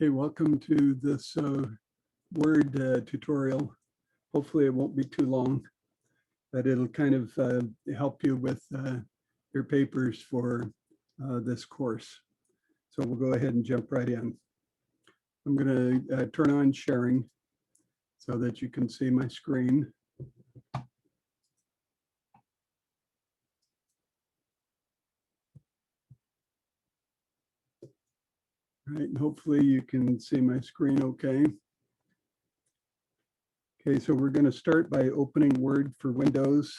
Okay, welcome to this Word tutorial. Hopefully it won't be too long, but it'll kind of help you with your papers for this course. So we'll go ahead and jump right in. I'm going to turn on sharing so that you can see my screen. All right, and hopefully you can see my screen okay. Okay, so we're going to start by opening Word for Windows,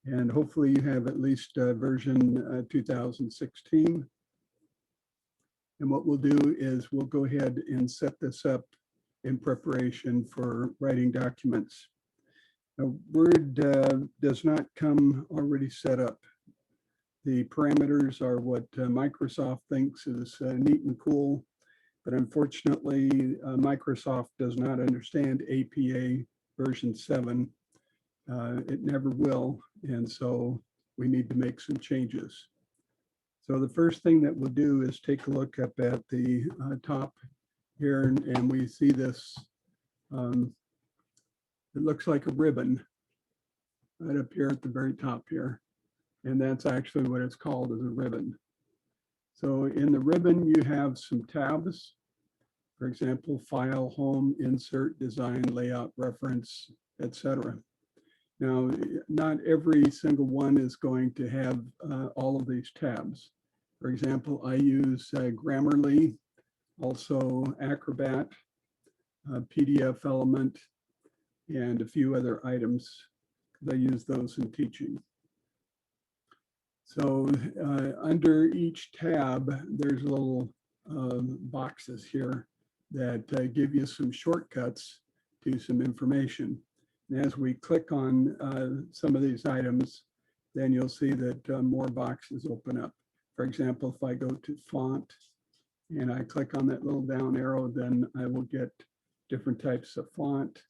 and hopefully you have at least version 2016. And what we'll do is we'll go ahead and set this up in preparation for writing documents. Now, Word does not come already set up. The parameters are what Microsoft thinks is neat and cool, but unfortunately, Microsoft does not understand APA version 7. It never will, and so we need to make some changes. So the first thing that we'll do is take a look up at the top here, and we see this, it looks like a ribbon right up here at the very top here. And that's actually what it's called, is a ribbon. So in the ribbon, you have some tabs. For example, File, Home, Insert, Design, Layout, Reference, etc. Now, not every single one is going to have all of these tabs. For example, I use Grammarly, also Acrobat, PDF Element, and a few other items, because I use those in teaching. So under each tab, there's little boxes here that give you some shortcuts to some information. And as we click on some of these items, then you'll see that more boxes open up. For example, if I go to font and I click on that little down arrow, then I will get different types of font.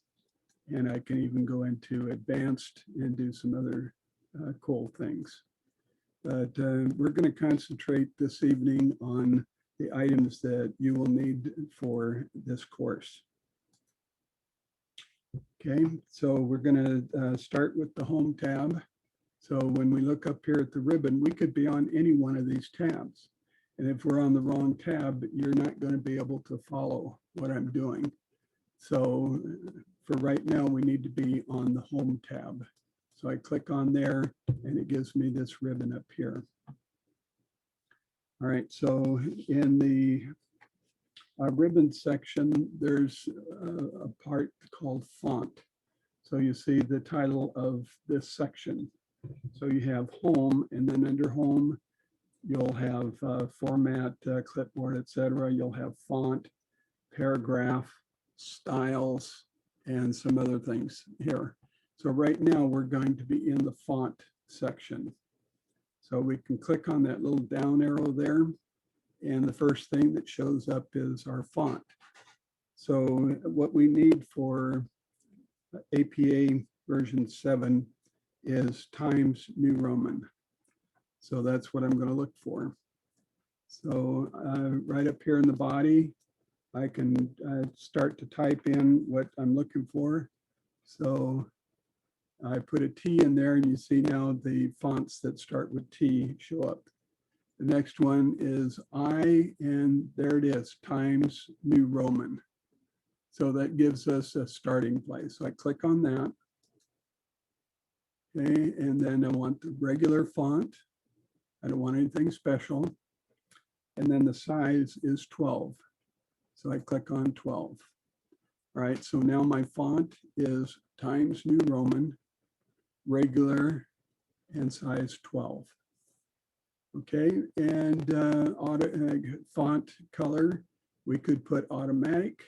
And I can even go into advanced and do some other cool things. But we're going to concentrate this evening on the items that you will need for this course. Okay, so we're going to start with the Home tab. So when we look up here at the ribbon, we could be on any one of these tabs. And if we're on the wrong tab, you're not going to be able to follow what I'm doing. So for right now, we need to be on the Home tab. So I click on there and it gives me this ribbon up here. All right, so in the ribbon section, there's a part called font. So you see the title of this section. So you have Home, and then under Home, you'll have format, clipboard, etc. You'll have font, paragraph, styles, and some other things here. So right now we're going to be in the font section. So we can click on that little down arrow there, and the first thing that shows up is our font. So what we need for APA version 7 is Times New Roman. So that's what I'm going to look for. So right up here in the body, I can start to type in what I'm looking for. So I put a T in there, and you see now the fonts that start with T show up. The next one is I, and there it is, Times New Roman. So that gives us a starting place. So I click on that. Okay, and then I want the regular font. I don't want anything special. And then the size is 12. So I click on 12. All right, so now my font is Times New Roman, regular, and size 12. Okay, and font color, we could put automatic,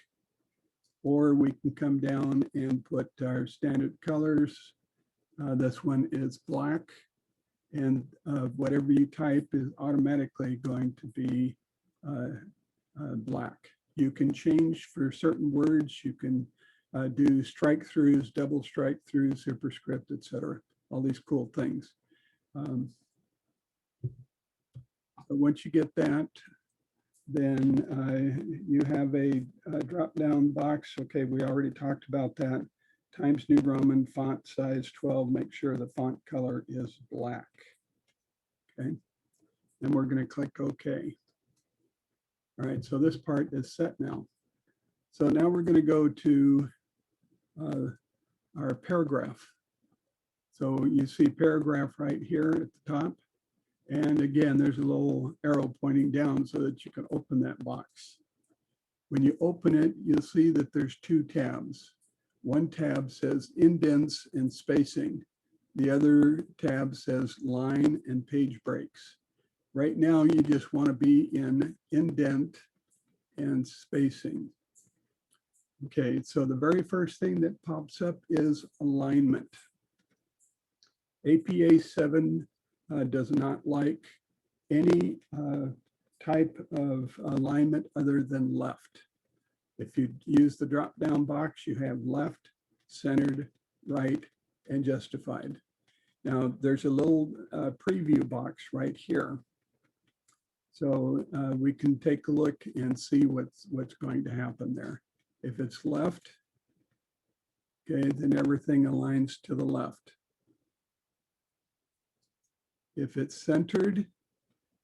or we can come down and put our standard colors. This one is black, and whatever you type is automatically going to be black. You can change for certain words. You can do strike throughs, double strike throughs, superscript, etc. All these cool things. So once you get that, then you have a drop-down box. Okay, we already talked about that. Times New Roman, font size 12. Make sure the font color is black. Okay, and we're going to click OK. All right, so this part is set now. So now we're going to go to our paragraph. So you see paragraph right here at the top. And again, there's a little arrow pointing down so that you can open that box. When you open it, you'll see that there's two tabs. One tab says indents and spacing. The other tab says line and page breaks. Right now, you just want to be in indent and spacing. Okay, so the very first thing that pops up is alignment. APA 7 does not like any type of alignment other than left. If you use the drop-down box, you have left, centered, right, and justified. Now, there's a little preview box right here. So we can take a look and see what's going to happen there. If it's left, okay, then everything aligns to the left. If it's centered,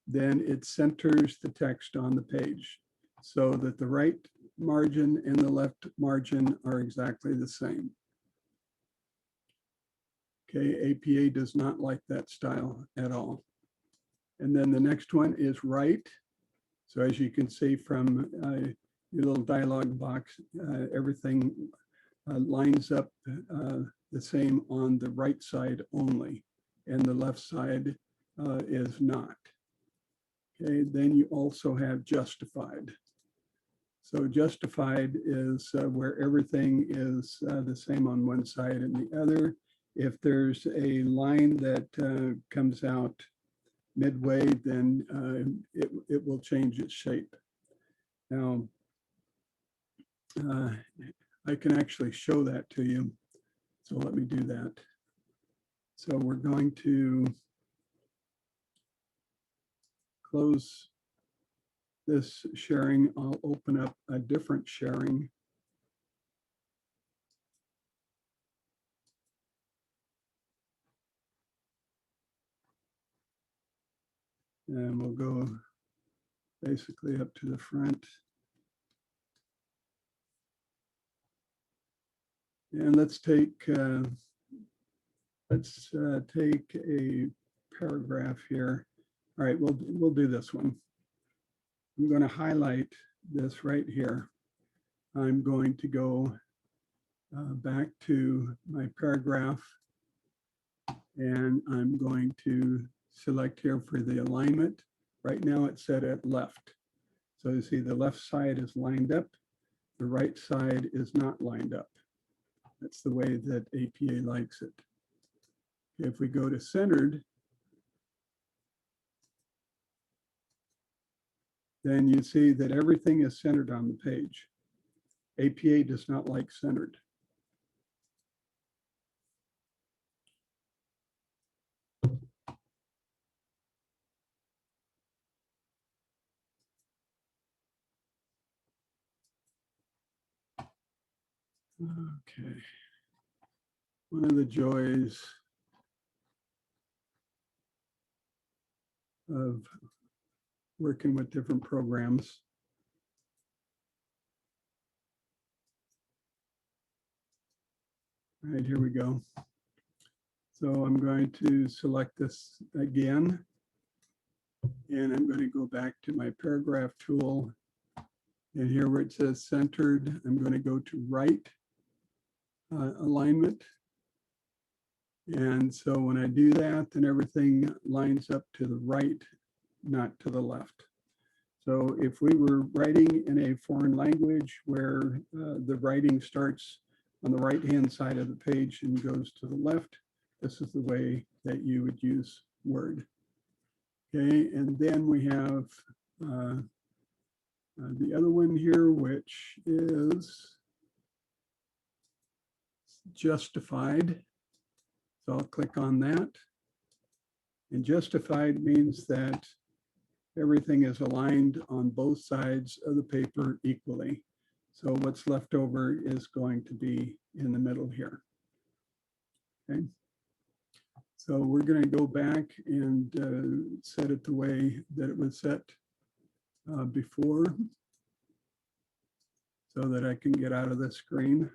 then it centers the text on the page so that the right margin and the left margin are exactly the same. Okay, APA does not like that style at all. And then the next one is right. So as you can see from your little dialog box, everything lines up the same on the right side only, and the left side is not. Okay, then you also have justified. So justified is where everything is the same on one side and the other. If there's a line that comes out midway, then it will change its shape. Now, I can actually show that to you. So let me do that. So we're going to close this sharing. I'll open up a different sharing. And we'll go basically up to the front. And let's take a paragraph here. All right, we'll do this one. I'm going to highlight this right here. I'm going to go back to my paragraph, and I'm going to select here for the alignment. Right now it's set at left. So you see the left side is lined up, the right side is not lined up. That's the way that APA likes it. If we go to centered, then you see that everything is centered on the page. APA does not like centered. Okay. One of the joys of working with different programs All right, here we go. So I'm going to select this again, and I'm going to go back to my paragraph tool. And here where it says centered, I'm going to go to right alignment. And so when I do that, then everything lines up to the right, not to the left. So if we were writing in a foreign language where the writing starts on the right-hand side of the page and goes to the left, this is the way that you would use Word. Okay, and then we have the other one here, which is justified. So I'll click on that. And justified means that everything is aligned on both sides of the paper equally. So what's left over is going to be in the middle here. Okay. So we're going to go back and set it the way that it was set before, so that I can get out of the screen.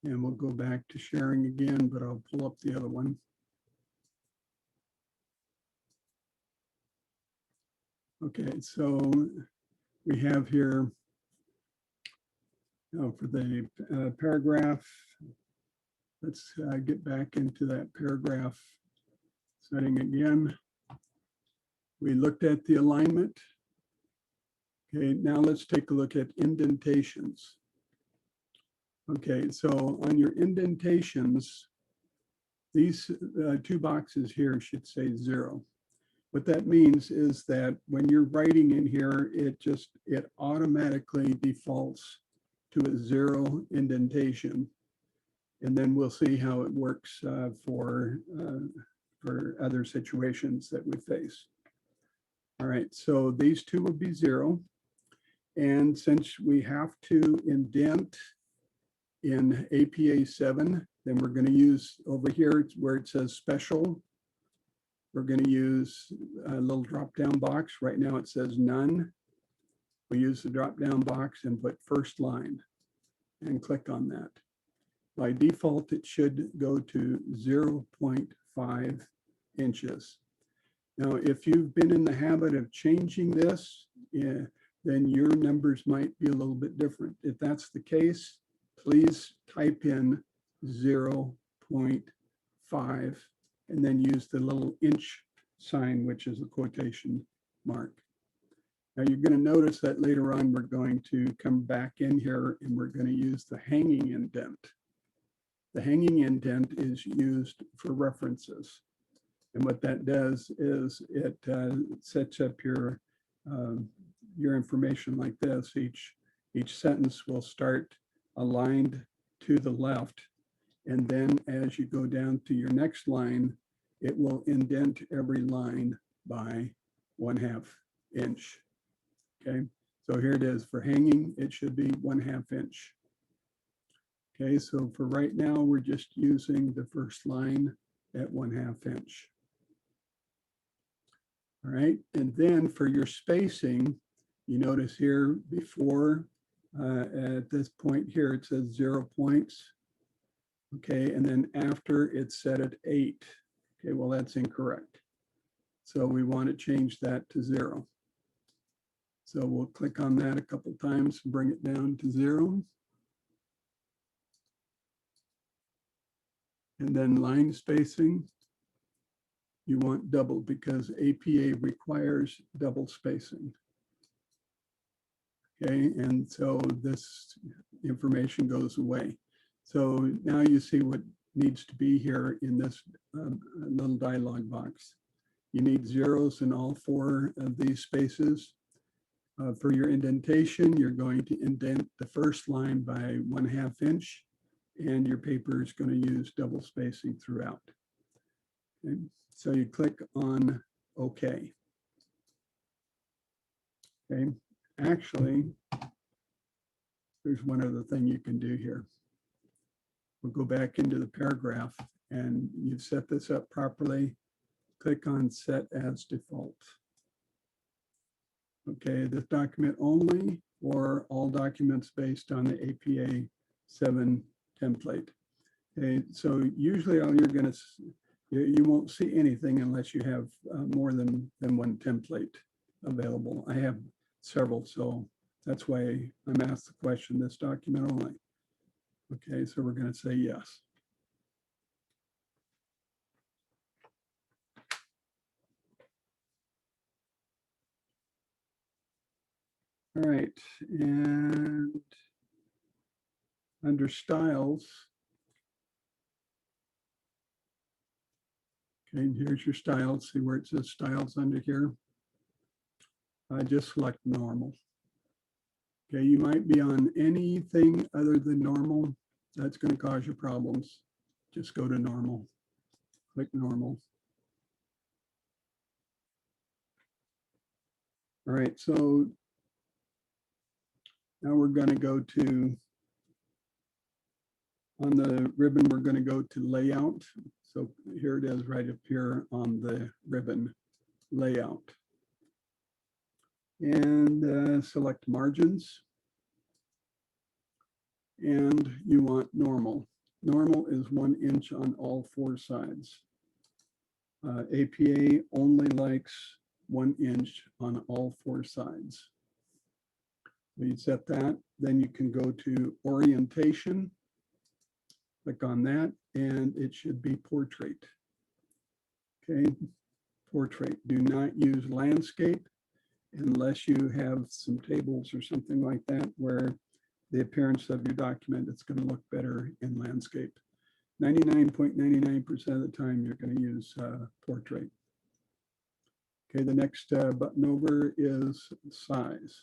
And we'll go back to sharing again, but I'll pull up the other one. Okay, so we have here for the paragraph. Let's get back into that paragraph setting again. We looked at the alignment. Okay, now let's take a look at indentations. Okay, so on your indentations, these two boxes here should say 0. What that means is that when you're writing in here, it automatically defaults to a 0 indentation. And then we'll see how it works for other situations that we face. All right, so these two will be 0. And since we have to indent in APA 7, then we're going to use over here where it says special. We're going to use a little drop-down box. Right now it says none. We use the drop-down box and put first line and click on that. By default, it should go to 0.5 inches. Now, if you've been in the habit of changing this, then your numbers might be a little bit different. If that's the case, please type in 0.5 and then use the little inch sign, which is a quotation mark. Now you're going to notice that later on, we're going to come back in here and we're going to use the hanging indent. The hanging indent is used for references. And what that does is it sets up your information like this. Each sentence will start aligned to the left. And then as you go down to your next line, it will indent every line by 1/2 inch. Okay, so here it is for hanging, it should be 1/2 inch. Okay, so for right now, we're just using the first line at 1/2 inch. All right, and then for your spacing, you notice here before, at this point here, it says 0 points. Okay, and then after it's set at 8. Okay, well, that's incorrect. So we want to change that to 0. So we'll click on that a couple times, bring it down to 0. And then line spacing, you want double because APA requires double spacing. Okay, and so this information goes away. So now you see what needs to be here in this little dialog box. You need zeros in all 4 of these spaces. For your indentation, you're going to indent the first line by 1/2 inch, and your paper is going to use double spacing throughout. Okay. So you click on OK. Okay. Actually, there's one other thing you can do here. We'll go back into the paragraph, and you've set this up properly. Click on Set as Default. Okay, this document only or all documents based on the APA 7 template. Okay, so usually all you're going to, you won't see anything unless you have more than one template available. I have several, so that's why I'm asked the question, this document only. Okay, so we're going to say yes. All right, and under styles, okay, here's your styles. See where it says styles under here? Just select normal. Okay, you might be on anything other than normal. That's going to cause you problems. Just go to normal. click normal. All right, so now we're going to go to, on the ribbon, we're going to go to layout. So here it is right up here on the ribbon, layout. And select margins. And you want normal. Normal is 1 inch on all 4 sides. APA only likes 1 inch on all 4 sides. You set that, then you can go to orientation, click on that, and it should be portrait. Okay, portrait. Do not use landscape unless you have some tables or something like that where the appearance of your document, it's going to look better in landscape. 99.99% of the time, you're going to use portrait. Okay, the next button over is size.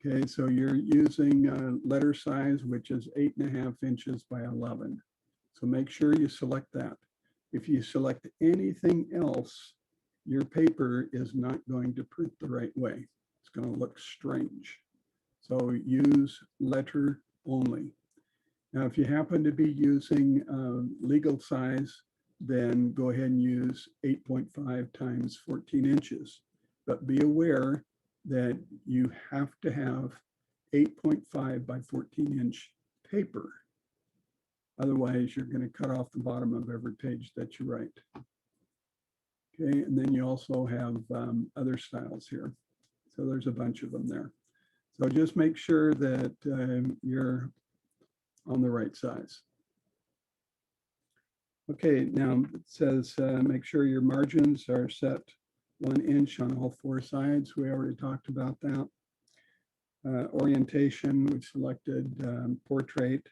Okay, so you're using letter size, which is 8.5 inches by 11. So make sure you select that. If you select anything else, your paper is not going to print the right way. It's going to look strange. So use letter only. Now, if you happen to be using legal size, then go ahead and use 8.5 times 14 inches. But be aware that you have to have 8.5 by 14 inch paper. Otherwise, you're going to cut off the bottom of every page that you write. Okay, and then you also have other styles here. So there's a bunch of them there. So just make sure that you're on the right size. Okay, now it says make sure your margins are set 1 inch on all 4 sides. We already talked about that. Orientation, we've selected portrait.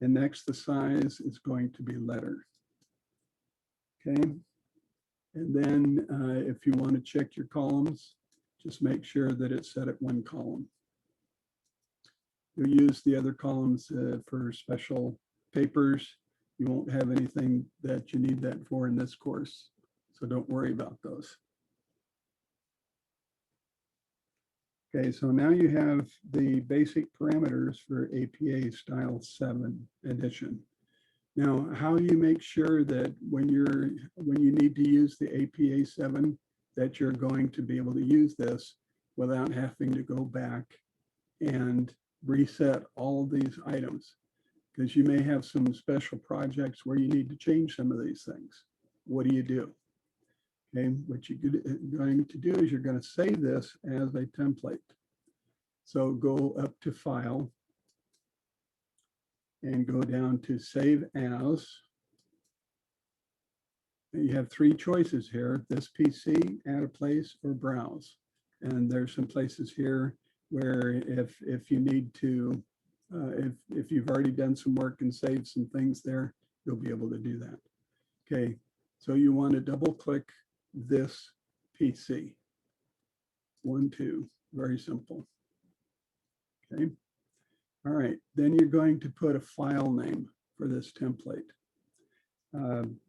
And next, the size is going to be letter. Okay, and then if you want to check your columns, just make sure that it's set at 1 column. You'll use the other columns for special papers. You won't have anything that you need that for in this course, so don't worry about those. Okay, so now you have the basic parameters for APA Style 7 edition. Now, how do you make sure that when you need to use the APA 7, that you're going to be able to use this without having to go back and reset all of these items? Because you may have some special projects where you need to change some of these things. What do you do? Okay, what you're going to do is you're going to save this as a template. So go up to File and go down to Save As. And you have 3 choices here: this PC, Add a Place, or Browse. And there's some places here where if you need to, if you've already done some work and saved some things there, you'll be able to do that. Okay, so you want to double click this PC. 1, 2, very simple. Okay, all right, then you're going to put a file name for this template.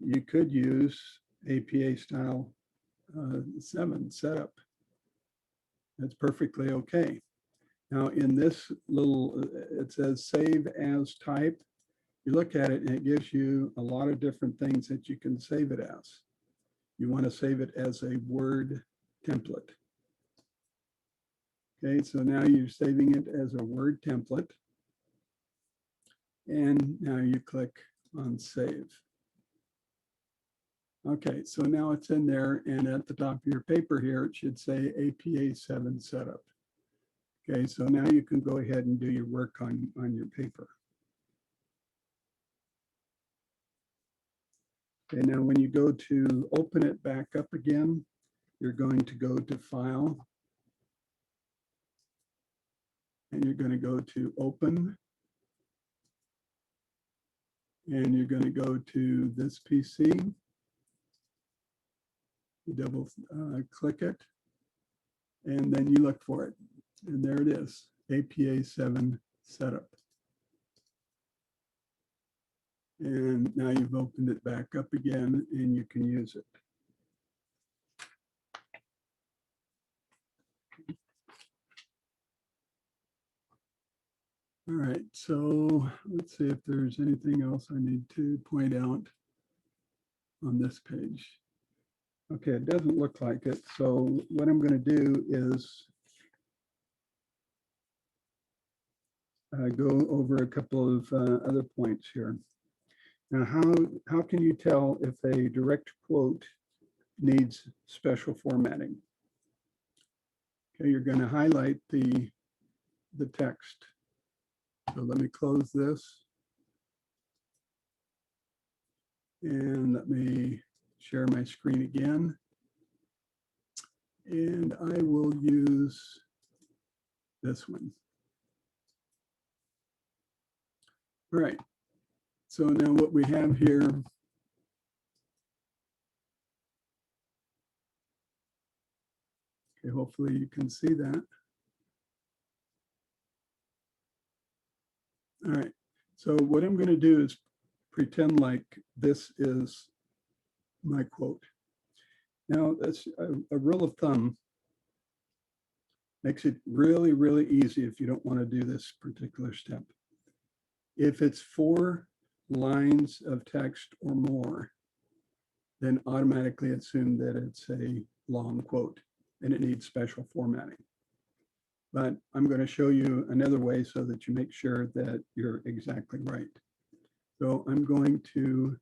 You could use APA Style 7 setup. That's perfectly okay. Now in this little, it says save as type. You look at it and it gives you a lot of different things that you can save it as. You want to save it as a Word template. Okay, so now you're saving it as a Word template. And now you click on Save. Okay, so now it's in there, and at the top of your paper here, it should say APA 7 setup. Okay, so now you can go ahead and do your work on your paper. Okay, now when you go to open it back up again, you're going to go to File, and you're going to go to Open, and you're going to go to this PC. You double click it, and then you look for it. And there it is, APA 7 setup. And now you've opened it back up again and you can use it. All right, so let's see if there's anything else I need to point out on this page. Okay, it doesn't look like it. So what I'm going to do is go over a couple of other points here. Now, how can you tell if a direct quote needs special formatting? Okay, you're going to highlight the text. So let me close this. And let me share my screen again. And I will use this one. All right. So now what we have here, okay, hopefully you can see that. All right. So what I'm going to do is pretend like this is my quote. Now, that's a rule of thumb. Makes it really, really easy if you don't want to do this particular step. If it's 4 lines of text or more, then automatically assume that it's a long quote and it needs special formatting. But I'm going to show you another way so that you make sure that you're exactly right. So I'm going to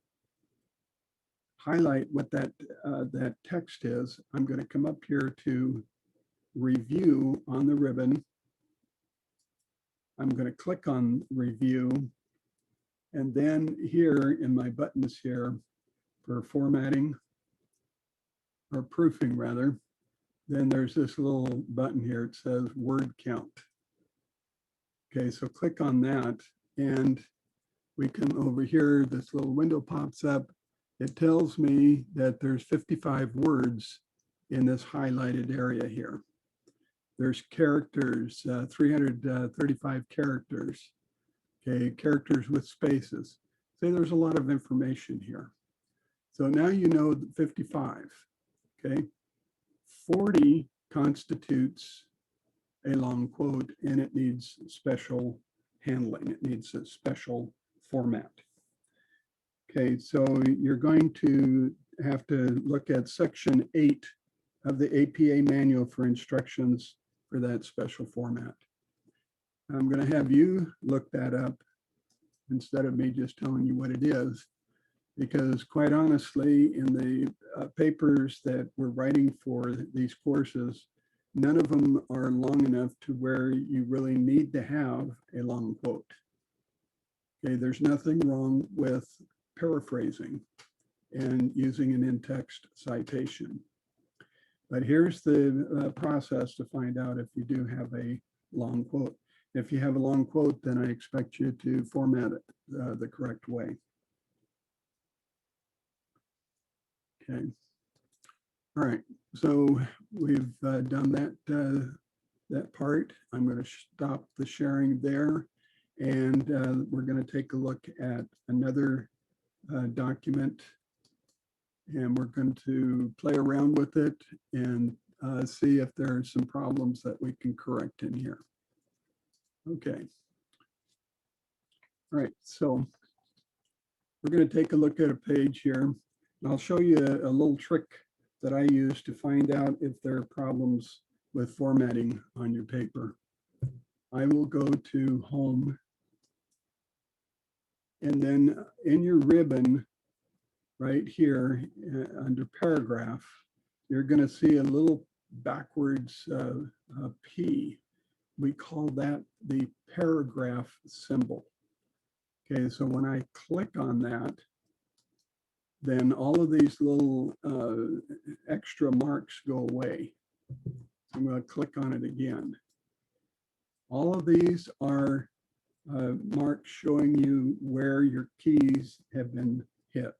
highlight what that text is. I'm going to come up here to review on the ribbon. I'm going to click on review. And then here in my buttons here for formatting or proofing rather, then there's this little button here. It says word count. Okay, so click on that and we can over here, this little window pops up. It tells me that there's 55 words in this highlighted area here. There's characters, 335 characters, okay, characters with spaces. So there's a lot of information here. So now you know 55, okay? 40 constitutes a long quote and it needs special handling. It needs a special format. Okay, so you're going to have to look at section 8 of the APA manual for instructions for that special format. I'm going to have you look that up instead of me just telling you what it is, because quite honestly, in the papers that we're writing for these courses, none of them are long enough to where you really need to have a long quote. Okay, there's nothing wrong with paraphrasing and using an in-text citation. But here's the process to find out if you do have a long quote. If you have a long quote, then I expect you to format it the correct way. Okay. All right. So we've done that part. I'm going to stop the sharing there, and we're going to take a look at another document, and we're going to play around with it and see if there are some problems that we can correct in here. Okay. All right, so we're going to take a look at a page here. And I'll show you a little trick that I use to find out if there are problems with formatting on your paper. I will go to Home, and then in your ribbon right here under Paragraph, you're going to see a little backwards P. We call that the paragraph symbol. Okay, so when I click on that, then all of these little extra marks go away. I'm going to click on it again. All of these are marks showing you where your keys have been hit.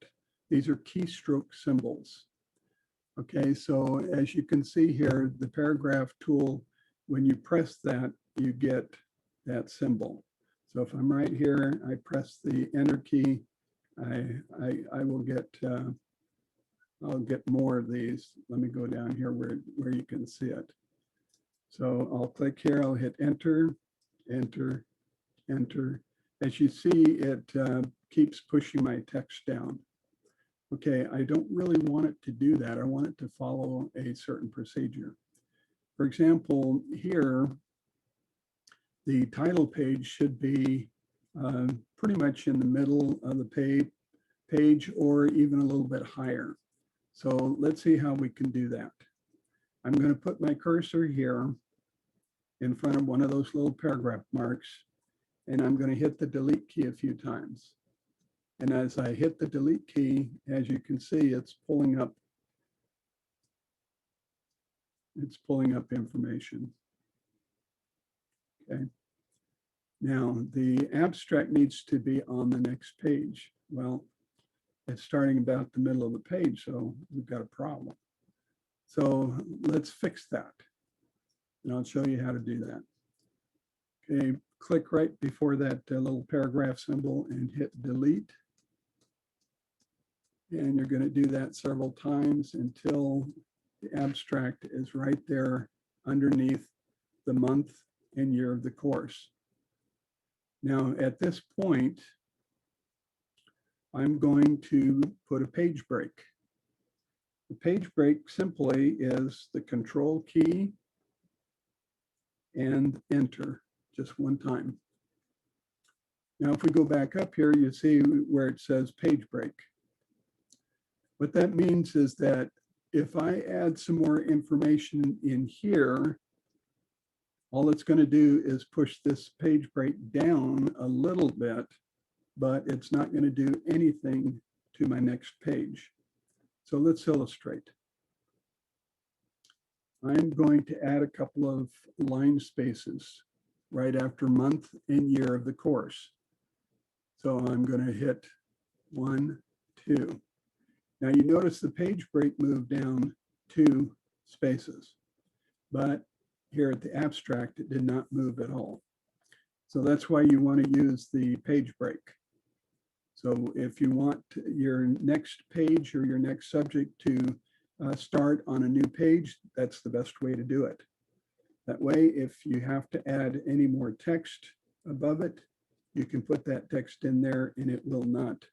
These are keystroke symbols. Okay, so as you can see here, the paragraph tool, when you press that, you get that symbol. So if I'm right here, I press the enter key, I will get, I'll get more of these. Let me go down here where you can see it. So I'll click here, I'll hit enter, enter, enter. As you see, it keeps pushing my text down. Okay, I don't really want it to do that. I want it to follow a certain procedure. For example, here, the title page should be pretty much in the middle of the page or even a little bit higher. So let's see how we can do that. I'm going to put my cursor here in front of one of those little paragraph marks, and I'm going to hit the delete key a few times. And as I hit the delete key, as you can see, it's pulling up information. Okay. Now the abstract needs to be on the next page. Well, it's starting about the middle of the page, so we've got a problem. So let's fix that. And I'll show you how to do that. Okay, click right before that little paragraph symbol and hit delete. And you're going to do that several times until the abstract is right there underneath the month and year of the course. Now, at this point, I'm going to put a page break. The page break simply is the control key and enter, just one time. Now, if we go back up here, you see where it says page break. What that means is that if I add some more information in here, all it's going to do is push this page break down a little bit, but it's not going to do anything to my next page. So let's illustrate. I'm going to add a couple of line spaces right after month and year of the course. So I'm going to hit 1, 2. Now you notice the page break moved down 2 spaces, but here at the abstract, it did not move at all. So that's why you want to use the page break. So if you want your next page or your next subject to start on a new page, that's the best way to do it. That way, if you have to add any more text above it, you can put that text in there and it will not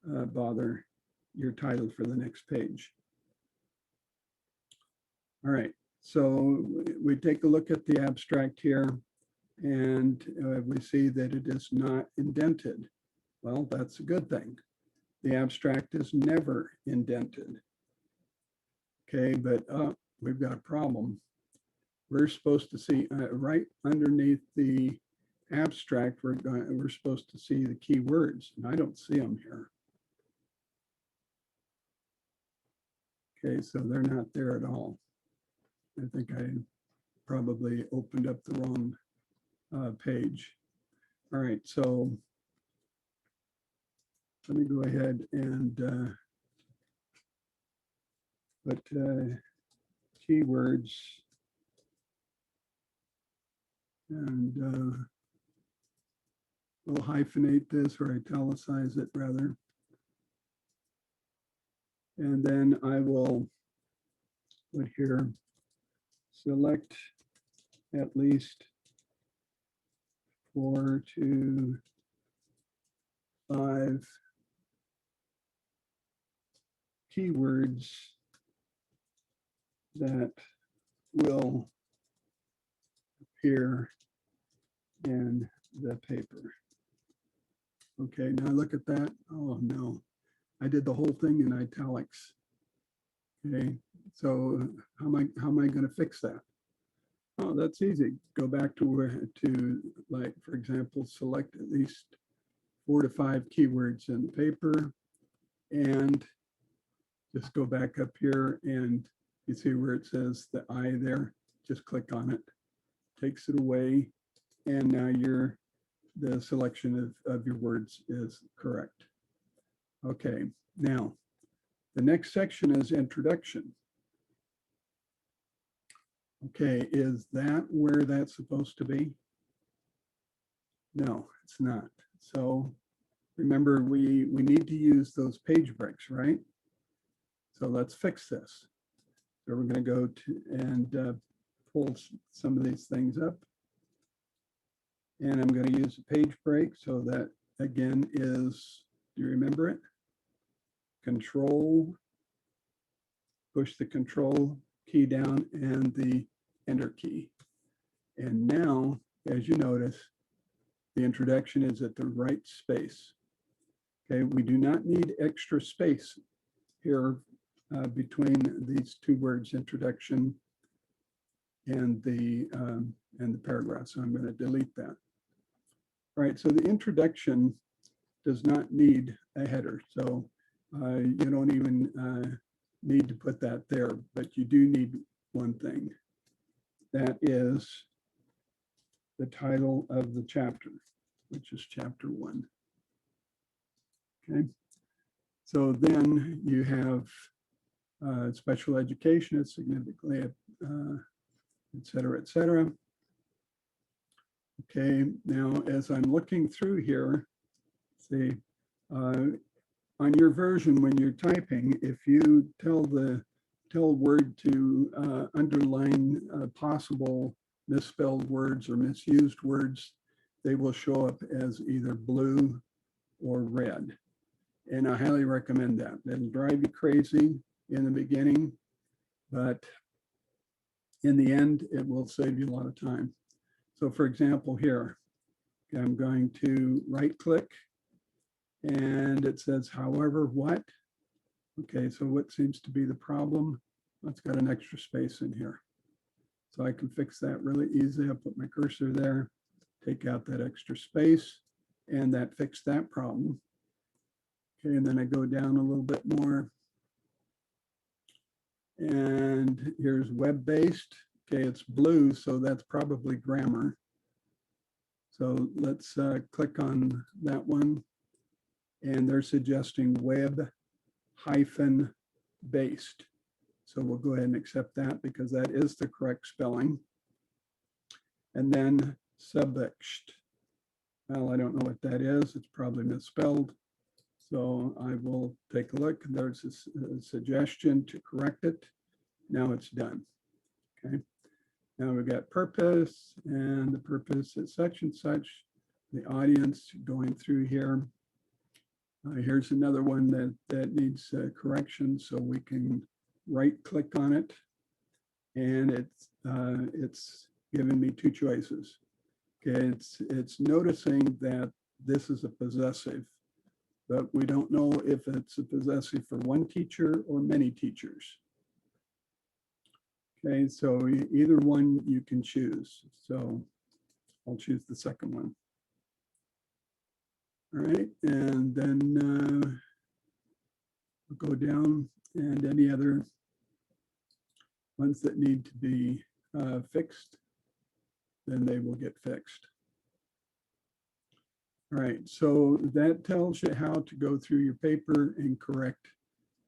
bother your title for the next page. All right, so we take a look at the abstract here and we see that it is not indented. Well, that's a good thing. The abstract is never indented. Okay, but we've got a problem. We're supposed to see right underneath the abstract, we're supposed to see the keywords, and I don't see them here. Okay, so they're not there at all. I think I probably opened up the wrong page. All right, so let me go ahead and put keywords and we'll hyphenate this or italicize it rather. And then I will put here, select at least 4 to 5 keywords that will appear in the paper. Okay, now look at that. Oh no, I did the whole thing in italics. Okay, so how am I going to fix that? Oh, that's easy. Go back to like, for example, select at least 4 to 5 keywords in the paper and just go back up here and you see where it says the I there, just click on it, takes it away, and now the selection of your words is correct. Okay, now the next section is introduction. Okay, is that where that's supposed to be? No, it's not. So remember we need to use those page breaks, right? So let's fix this. So we're going to go to and pull some of these things up. And I'm going to use a page break. So that again is, do you remember it? Control, push the control key down and the enter key. And now, as you notice, the introduction is at the right space. Okay, we do not need extra space here between these two words, introduction and the paragraph. So I'm going to delete that. All right, so the introduction does not need a header. So you don't even need to put that there, but you do need one thing. That is the title of the chapter, which is chapter 1. Okay, so then you have special education is significantly, et cetera, et cetera. Okay, now as I'm looking through here, see, on your version when you're typing, if you tell Word to underline possible misspelled words or misused words, they will show up as either blue or red. And I highly recommend that. It'll drive you crazy in the beginning, but in the end, it will save you a lot of time. So for example, here, I'm going to right click and it says, however, what? Okay, so what seems to be the problem? It's got an extra space in here. So I can fix that really easy. I'll put my cursor there, take out that extra space, and that fixed that problem. Okay, and then I go down a little bit more. And here's web-based. Okay, it's blue, so that's probably grammar. So let's click on that one. And they're suggesting web-based. So we'll go ahead and accept that because that is the correct spelling. And then subtext. Well, I don't know what that is. It's probably misspelled. So I will take a look. There's a suggestion to correct it. Now it's done. Okay. Now we've got purpose, and the purpose is such and such. The audience going through here. Here's another one that needs correction, so we can right-click on it, and it's giving me two choices. Okay, it's noticing that this is a possessive, but we don't know if it's a possessive for one teacher or many teachers. Okay, so either one you can choose. So I'll choose the second one. All right, and then we'll go down, and any other ones that need to be fixed, then they will get fixed. All right, so that tells you how to go through your paper and correct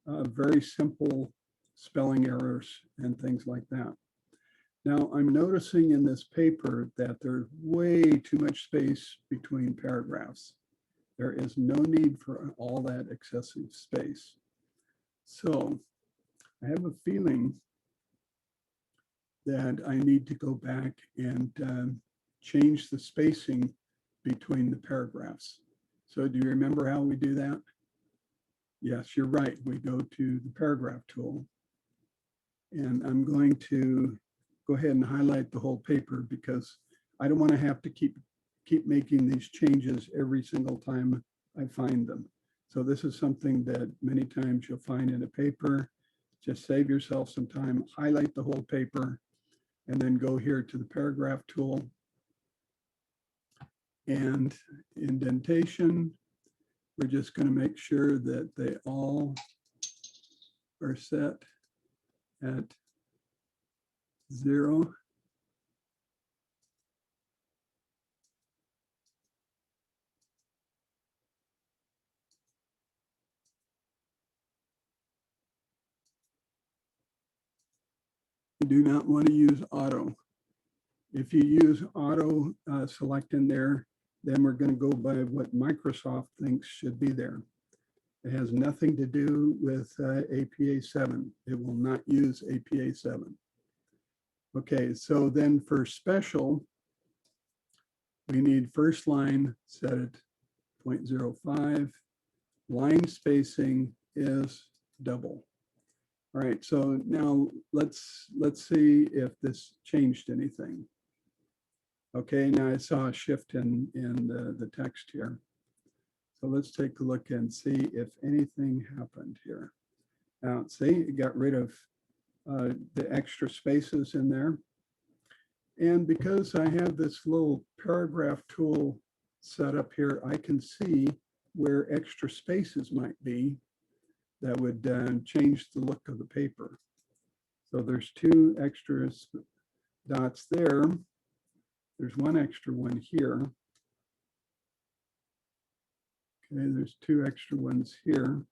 very simple spelling errors and things like that. Now, I'm noticing in this paper that there's way too much space between paragraphs. There is no need for all that excessive space. So I have a feeling that I need to go back and change the spacing between the paragraphs. So do you remember how we do that? Yes, you're right. We go to the paragraph tool. And I'm going to go ahead and highlight the whole paper because I don't want to have to keep making these changes every single time I find them. So this is something that many times you'll find in a paper. Just save yourself some time, highlight the whole paper, and then go here to the paragraph tool. And indentation, we're just going to make sure that they all are set at 0. You do not want to use auto. If you use auto select in there, then we're going to go by what Microsoft thinks should be there. It has nothing to do with APA 7. It will not use APA 7. Okay, so then for special, we need first line set at 0.05. Line spacing is double. All right, so now let's see if this changed anything. Okay, now I saw a shift in the text here. So let's take a look and see if anything happened here. Now, see, it got rid of the extra spaces in there. And because I have this little paragraph tool set up here, I can see where extra spaces might be that would change the look of the paper. So there's two extra dots there. There's one extra one here. Okay, there's two extra ones here.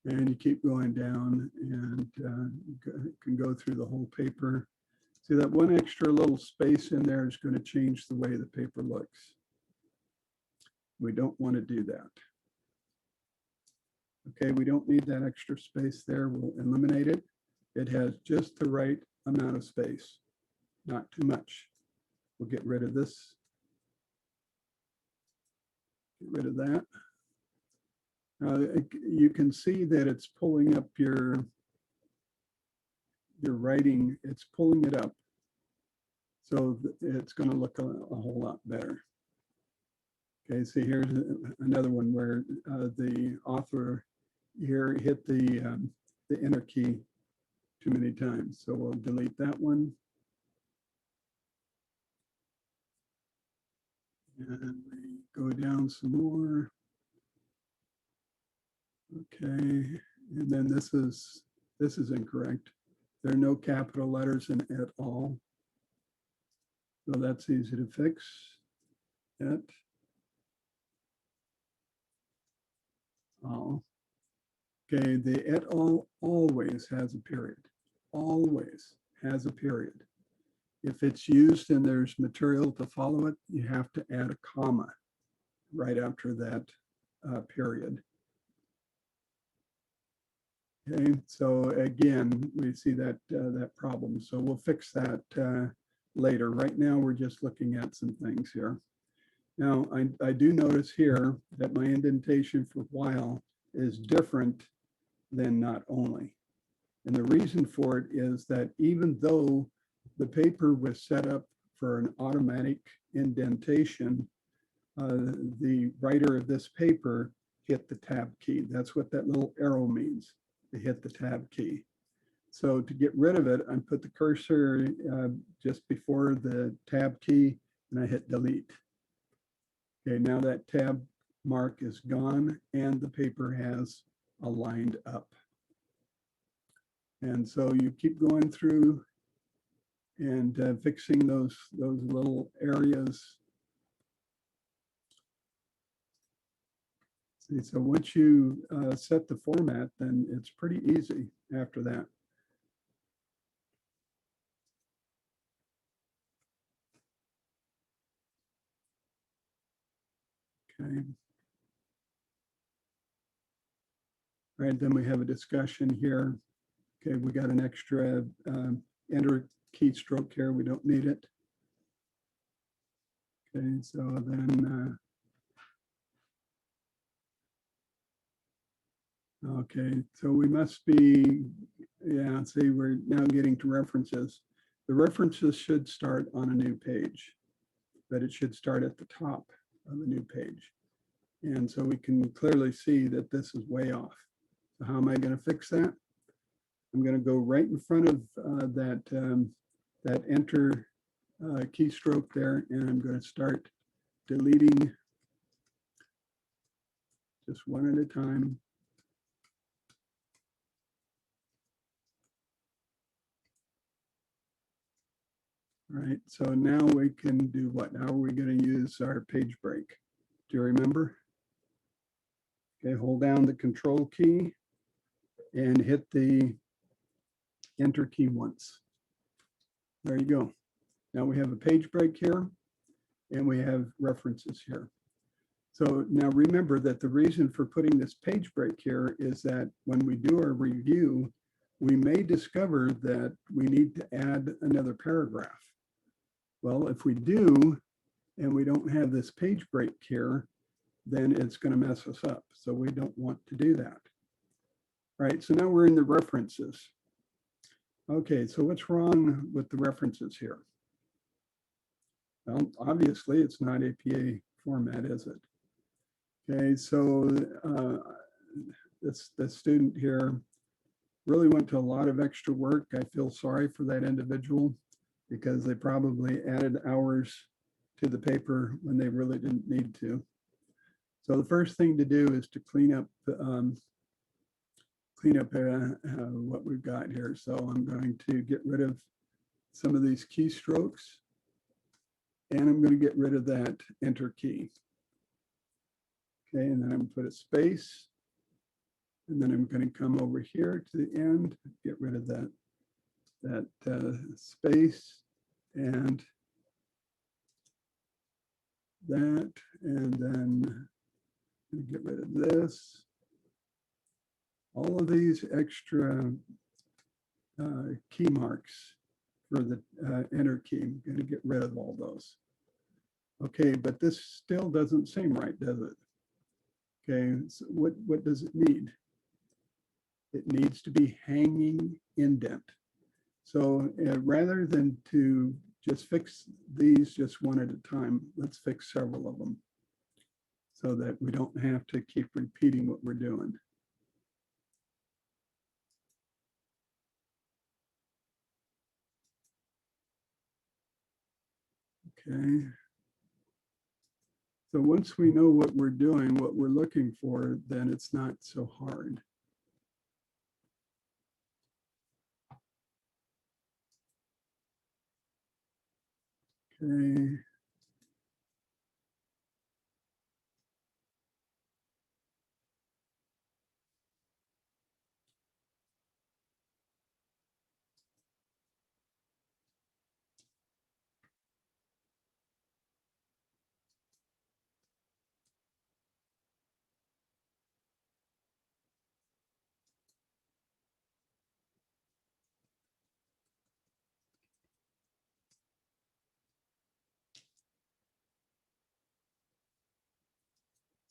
And you keep going down and you can go through the whole paper. See that one extra little space in there is going to change the way the paper looks. We don't want to do that. Okay, we don't need that extra space there. We'll eliminate it. It has just the right amount of space, not too much. We'll get rid of this. Get rid of that. You can see that it's pulling up your writing. It's pulling it up. So it's going to look a whole lot better. Okay, so here's another one where the author here hit the enter key too many times. So we'll delete that one. And we go down some more. Okay, and then this is incorrect. There are no capital letters in at all. So that's easy to fix. Et al. Okay, the et al always has a period. Always has a period. If it's used and there's material to follow it, you have to add a comma right after that period. Okay, so again, we see that that problem. So we'll fix that later. Right now, we're just looking at some things here. Now, I do notice here that my indentation for while is different than not only. And the reason for it is that even though the paper was set up for an automatic indentation, the writer of this paper hit the tab key. That's what that little arrow means. They hit the tab key. So to get rid of it, I put the cursor just before the tab key and I hit delete. Okay, now that tab mark is gone and the paper has aligned up. And so you keep going through and fixing those little areas. See, so once you set the format, then it's pretty easy after that. Okay. All right, then we have a discussion here. Okay, we got an extra enter keystroke here. We don't need it. Okay, so then, okay, so we must be, yeah, see, we're now getting to references. The references should start on a new page, but it should start at the top of the new page. And so we can clearly see that this is way off. So how am I going to fix that? I'm going to go right in front of that enter keystroke there, and I'm going to start deleting just one at a time. All right, so now we can do what? How are we going to use our page break? Do you remember? Okay, hold down the control key and hit the enter key once. There you go. Now we have a page break here, and we have references here. So now remember that the reason for putting this page break here is that when we do our review, we may discover that we need to add another paragraph. Well, if we do, and we don't have this page break here, then it's going to mess us up. So we don't want to do that. All right, so now we're in the references. Okay, so what's wrong with the references here? Well, obviously it's not APA format, is it? Okay, so the student here really went to a lot of extra work. I feel sorry for that individual because they probably added hours to the paper when they really didn't need to. So the first thing to do is to clean up what we've got here. So I'm going to get rid of some of these keystrokes, and I'm going to get rid of that enter key. Okay, and then I'm going to put a space, and then I'm going to come over here to the end, get rid of that space and that, and then get rid of this. All of these extra key marks for the enter key, I'm going to get rid of all those. Okay, but this still doesn't seem right, does it? Okay, so what does it need? It needs to be hanging indent. So rather than to just fix these just one at a time, let's fix several of them so that we don't have to keep repeating what we're doing. Okay. So once we know what we're doing, what we're looking for, then it's not so hard. Okay.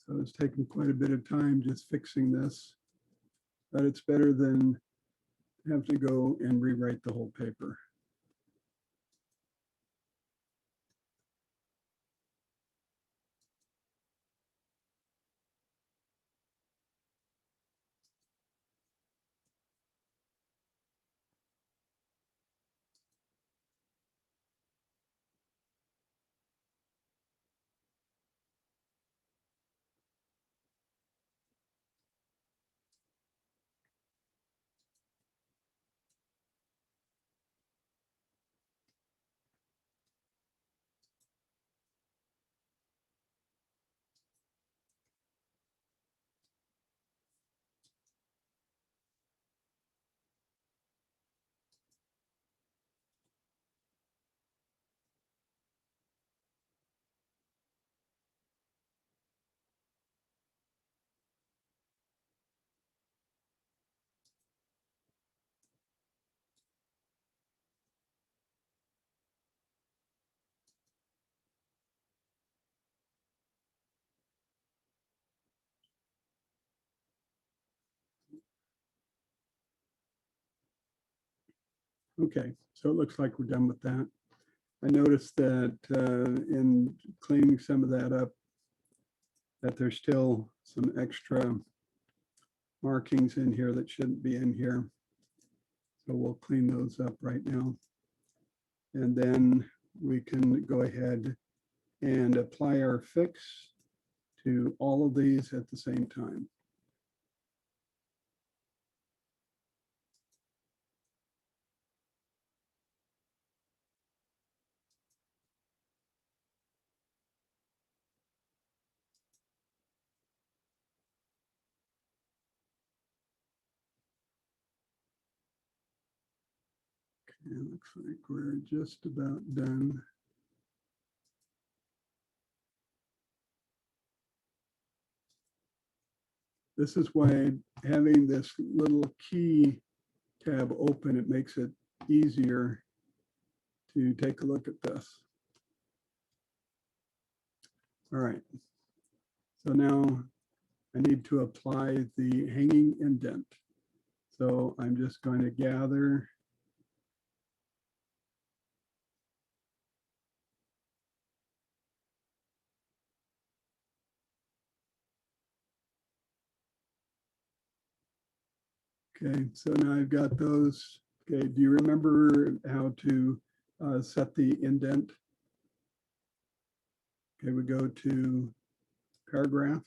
So it's taken quite a bit of time just fixing this, but it's better than have to go and rewrite the whole paper. Okay, so it looks like we're done with that. I noticed that in cleaning some of that up, that there's still some extra markings in here that shouldn't be in here. So we'll clean those up right now. And then we can go ahead and apply our fix to all of these at the same time. looks like we're just about done. This is why having this little key tab open, it makes it easier to take a look at this. All right. So now I need to apply the hanging indent. So I'm just going to gather okay, so now I've got those. Okay, do you remember how to set the indent? Okay, we go to paragraph.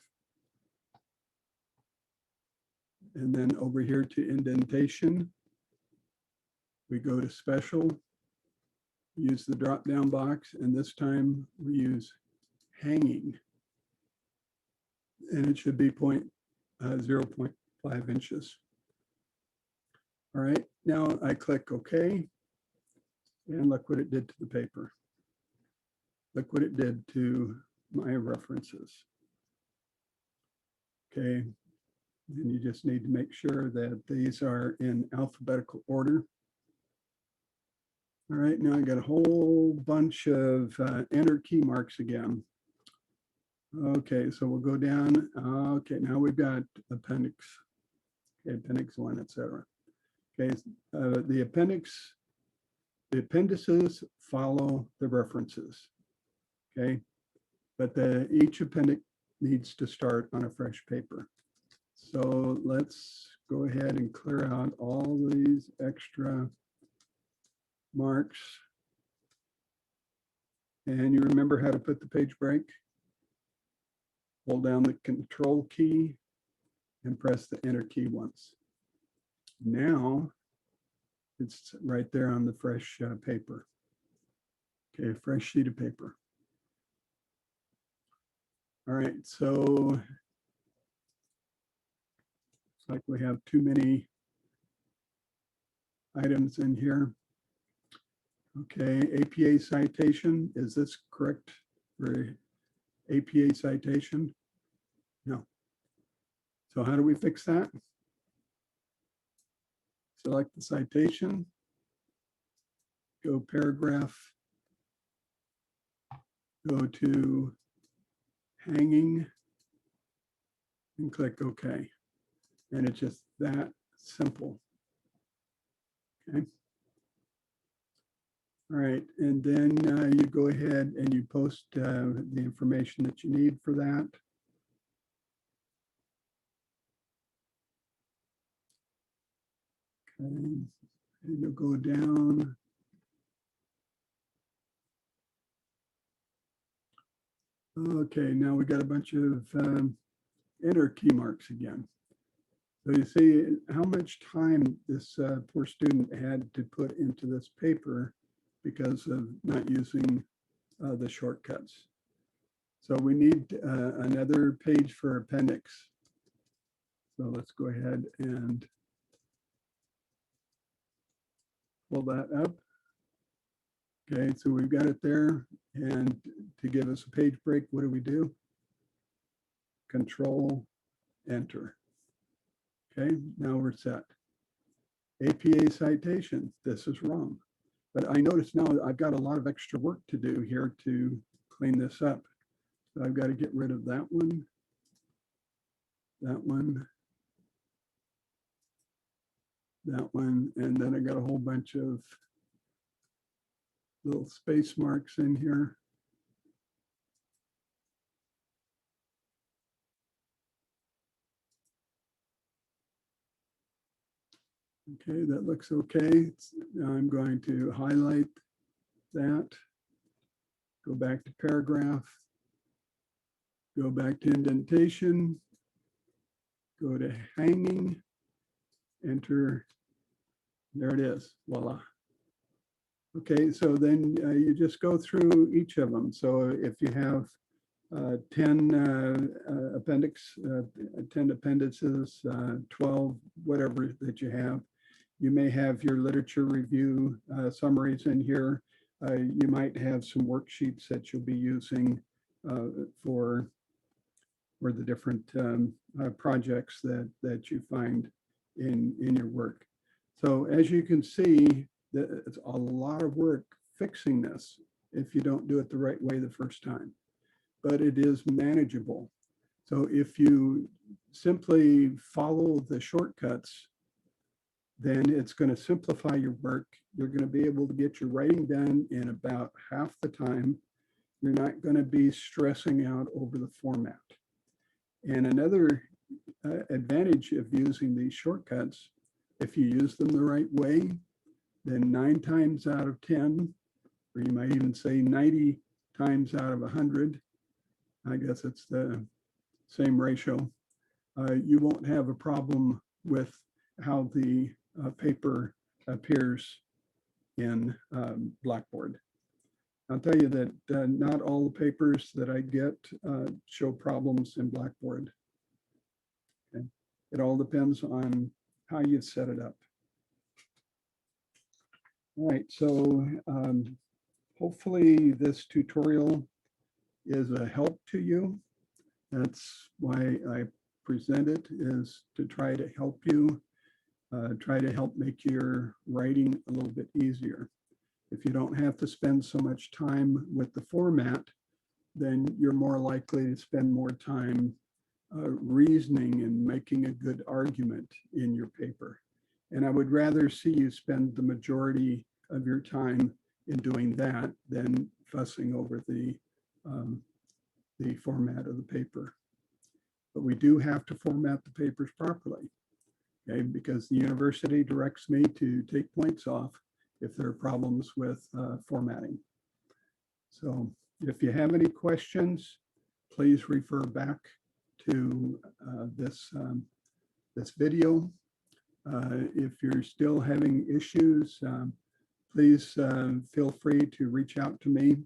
And then over here to indentation, we go to special, use the drop-down box, and this time we use hanging. And it should be 0.5 inches. All right, now I click OK, and look what it did to the paper. Look what it did to my references. Okay, and you just need to make sure that these are in alphabetical order. All right, now I got a whole bunch of enter key marks again. Okay, so we'll go down. Okay, now we've got appendix, okay, appendix 1, etc. Okay, the appendices follow the references. Okay, but each appendix needs to start on a fresh paper. So let's go ahead and clear out all these extra marks. And you remember how to put the page break? Hold down the control key and press the enter key once. Now it's right there on the fresh paper. Okay, fresh sheet of paper. All right, so looks like we have too many items in here. Okay, APA citation, is this correct for APA citation? No. So how do we fix that? Select the citation, go paragraph, go to hanging, and click OK. And it's just that simple. Okay. All right, and then you go ahead and you post the information that you need for that. Okay, and you'll go down. Okay, now we got a bunch of enter key marks again. So you see how much time this poor student had to put into this paper because of not using the shortcuts. So we need another page for appendix. So let's go ahead and pull that up. Okay, so we've got it there. And to give us a page break, what do? Control, enter. Okay, now we're set. APA citation, this is wrong. But I notice now I've got a lot of extra work to do here to clean this up. So I've got to get rid of that one, that one, that one, and then I got a whole bunch of little space marks in here. Okay, that looks okay. Now I'm going to highlight that, go back to paragraph, go back to indentation, go to hanging, enter, there it is, voila. Okay, so then you just go through each of them. So if you have 10 10 appendices, 12, whatever that you have, You may have your literature review summaries in here. You might have some worksheets that you'll be using for the different projects that you find in your work. So as you can see, it's a lot of work fixing this if you don't do it the right way the first time, but it is manageable. So if you simply follow the shortcuts, then it's going to simplify your work. You're going to be able to get your writing done in about half the time. You're not going to be stressing out over the format. And another advantage of using these shortcuts, if you use them the right way, then 9 times out of 10, or you might even say 90 times out of 100, I guess it's the same ratio, you won't have a problem with how the paper appears in Blackboard. I'll tell you that not all the papers that I get show problems in Blackboard. Okay. It all depends on how you set it up. All right, so hopefully this tutorial is a help to you. That's why I present it, is to try to help you, try to help make your writing a little bit easier. If you don't have to spend so much time with the format, then you're more likely to spend more time reasoning and making a good argument in your paper. And I would rather see you spend the majority of your time in doing that than fussing over the format of the paper. But we do have to format the papers properly, okay? Because the university directs me to take points off if there are problems with formatting. So if you have any questions, please refer back to this video. If you're still having issues, please feel free to reach out to me.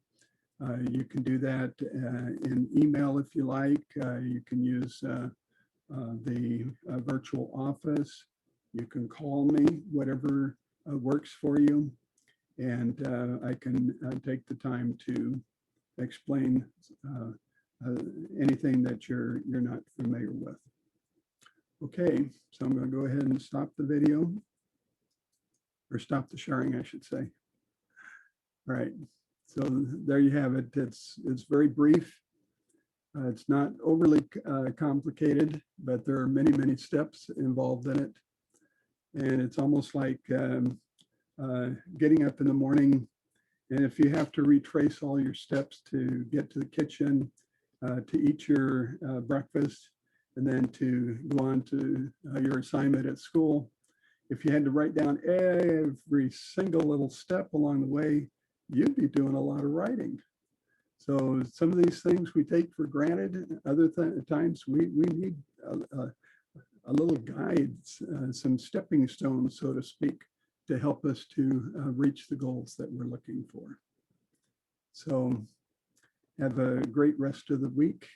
You can do that in email if you like. You can use the virtual office. You can call me, whatever works for you. And I can take the time to explain anything that you're not familiar with. Okay, so I'm going to go ahead and stop the video, or stop the sharing, I should say. All right, so there you have it. It's very brief. It's not overly complicated, but there are many, many steps involved in it. And it's almost like getting up in the morning, and if you have to retrace all your steps to get to the kitchen, to eat your breakfast, and then to go on to your assignment at school, if you had to write down every single little step along the way, you'd be doing a lot of writing. So some of these things we take for granted. Other times we need a little guide, some stepping stones, so to speak, to help us to reach the goals that we're looking for. So have a great rest of the week,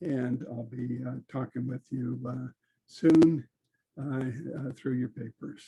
and I'll be talking with you soon through your papers.